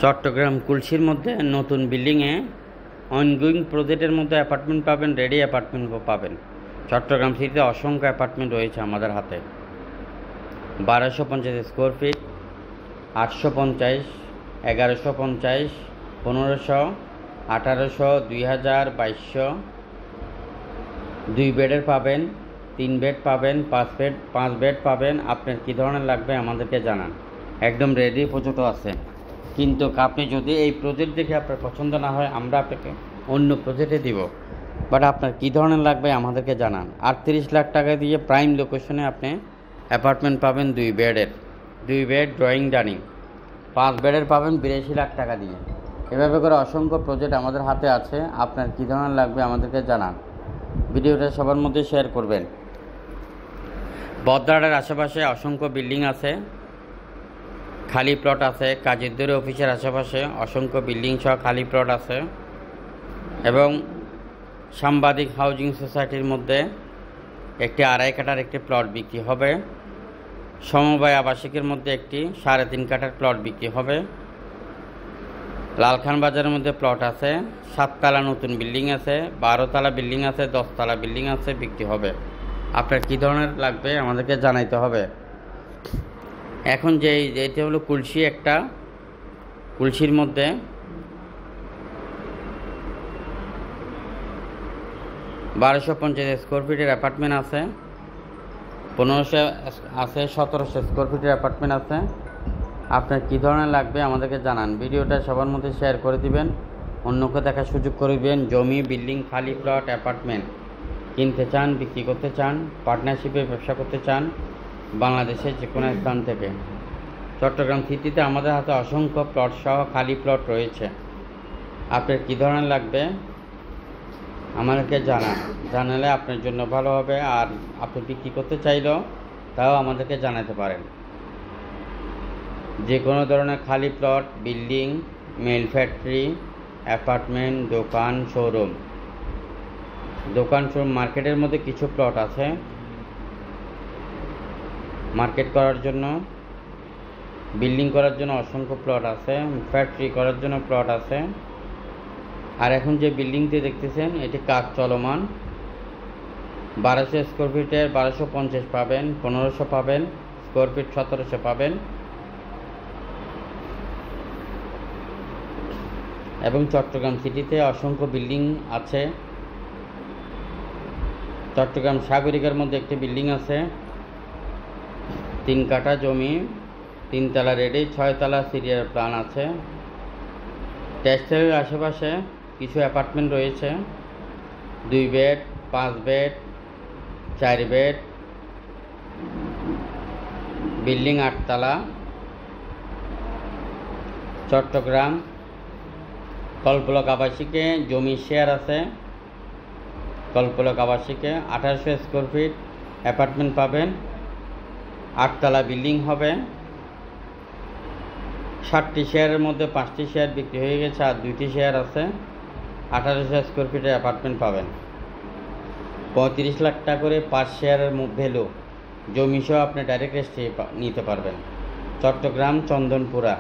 চট্টগ্রাম কুলসির মধ্যে নতুন বিল্ডিংয়ে অনগোয়িং প্রজেক্টের মধ্যে অ্যাপার্টমেন্ট পাবেন, রেডি অ্যাপার্টমেন্টও পাবেন। চট্টগ্রাম সিটিতে অসংখ্য অ্যাপার্টমেন্ট রয়েছে আমাদের হাতে। 1250 স্কোয়ার ফিট, 850, 1150, 1500, 1800, 2000, 2200। 2 বেডের পাবেন, 3 বেড পাবেন, 5 বেড পাবেন। আপনার কী ধরনের লাগবে আমাদেরকে জানান। একদম রেডি প্রজেক্টও আছে, কিন্তু আপনি যদি এই প্রজেক্ট দেখে আপনার পছন্দ না হয় আমরা আপনাকে অন্য প্রজেক্টে দিব। বাট আপনার কী ধরনের লাগবে আমাদেরকে জানান। 38 লাখ টাকা দিয়ে প্রাইম লোকেশনে আপনি অ্যাপার্টমেন্ট পাবেন 2 বেডের, 2 বেড ড্রয়িং ডাইনিং। 5 বেডের পাবেন 82 লাখ টাকা দিয়ে। এভাবে করে অসংখ্য প্রজেক্ট আমাদের হাতে আছে। আপনার কী ধরনের লাগবে আমাদেরকে জানান। ভিডিওটা সবার মধ্যে শেয়ার করবেন। বদ্রাটের আশেপাশে অসংখ্য বিল্ডিং আছে, খালি প্লট আছে। কাজীরদুয়ারি অফিসের আশেপাশে অসংখ্য বিল্ডিং সহ খালি প্লট আছে। এবং সাংবাদিক হাউজিং সোসাইটির মধ্যে একটি 2.5 কাঠার একটি প্লট বিক্রি হবে। সমবায় আবাসিকের মধ্যে একটি 3.5 কাঠার প্লট বিক্রি হবে। লালখান বাজারের মধ্যে প্লট আছে। 7 তলা নতুন বিল্ডিং আছে, 12 তলা বিল্ডিং আছে, 10 তলা বিল্ডিং আছে, বিক্রি হবে। আপনার কী ধরনের লাগবে আমাদেরকে জানাইতে হবে। এখন যেটা হলো কুলসি, একটা কুলসির মধ্যে 1250 স্কোয়ার ফিটের অ্যাপার্টমেন্ট আছে, 1500 আছে, 1700 স্কোয়ার ফিটের অ্যাপার্টমেন্ট আছে। আপনার কী ধরনের লাগবে আমাদেরকে জানান। ভিডিওটা সবার মধ্যে শেয়ার করে দিবেন, অন্যকে দেখার সুযোগ করবেন। জমি, বিল্ডিং, খালি প্লট, অ্যাপার্টমেন্ট কিনতে চান, বিক্রি করতে চান, পার্টনারশিপে ব্যবসা করতে চান, বাংলাদেশের যে কোনো স্থান থেকে। চট্টগ্রাম সিটিতে আমাদের হাতে অসংখ্য প্লট সহ খালি প্লট রয়েছে। আপনার কী ধরনের লাগবে আমাদেরকে জানালে আপনার জন্য ভালো হবে। আর আপনি বিক্রি করতে চাইলেও তাও আমাদেরকে জানাতে পারেন। যে কোনো ধরনের খালি plot, building, mill factory, apartment, দোকান, শোরুম। মার্কেটের মধ্যে কিছু প্লট আছে মার্কেট করার জন্য, বিল্ডিং করার জন্য অসংখ্য প্লট আছে, ফ্যাক্টরি করার জন্য প্লট আছে। আর এখন যে বিল্ডিংটি দেখতেছেন এটি কাজ চলমান। 1200 স্কোয়ার ফিটের 1250 পাবেন, 1500 পাবেন, স্কোয়ার ফিট 1700 পাবেন। এবং চট্টগ্রাম সিটিতে অসংখ্য বিল্ডিং আছে। চট্টগ্রাম সাগরিকার মধ্যে একটি বিল্ডিং আছে, 3 কাঠা জমি, 3 তলা রেডি, 6 তলা সিরিয়াল প্ল্যান আছে। টেক্সটাইলের আশেপাশে কিছু অ্যাপার্টমেন্ট রয়েছে, 2 বেড, 5 বেড, 4 বেড, বিল্ডিং 8 তলা। চট্টগ্রাম কল্পলক আবাসিকে জমি শেয়ার আছে। কল্পলক আবাসিকে 1800 স্কোয়ার ফিট অ্যাপার্টমেন্ট পাবেন, 8 তলা বিল্ডিং হবে। 60টি শেয়ারের মধ্যে 5টি শেয়ার বিক্রি হয়ে গেছে, আর 2টি শেয়ার আছে। 1800 স্কোয়ার ফিটের অ্যাপার্টমেন্ট পাবেন। 35 লাখ টাকা করে পার শেয়ারের ভ্যালু। জমি সহ আপনি ডাইরেক্ট রেজিস্ট্রি নিতে পারবেন। চট্টগ্রাম চন্দনপুরা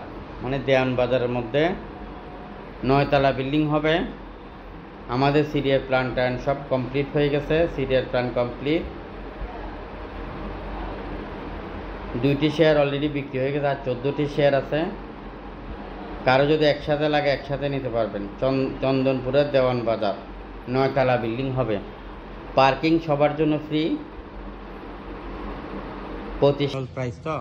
মানে দেওয়ান বাজারের মধ্যে 9 তলা বিল্ডিং হবে। আমাদের সিরিয়াল প্ল্যান সব কমপ্লিট হয়ে গেছে। Serial plan complete. 2টি শেয়ার অলরেডি বিক্রি হয়ে গেছে, আর 14টি শেয়ার আছে। কারো যদি একসাথে লাগে একসাথে নিতে পারবেন। চন্দনপুরের দেওয়ান বাজার 9 তলা বিল্ডিং হবে। পার্কিং সবার জন্য ফ্রি। 25 প্রাইস তো।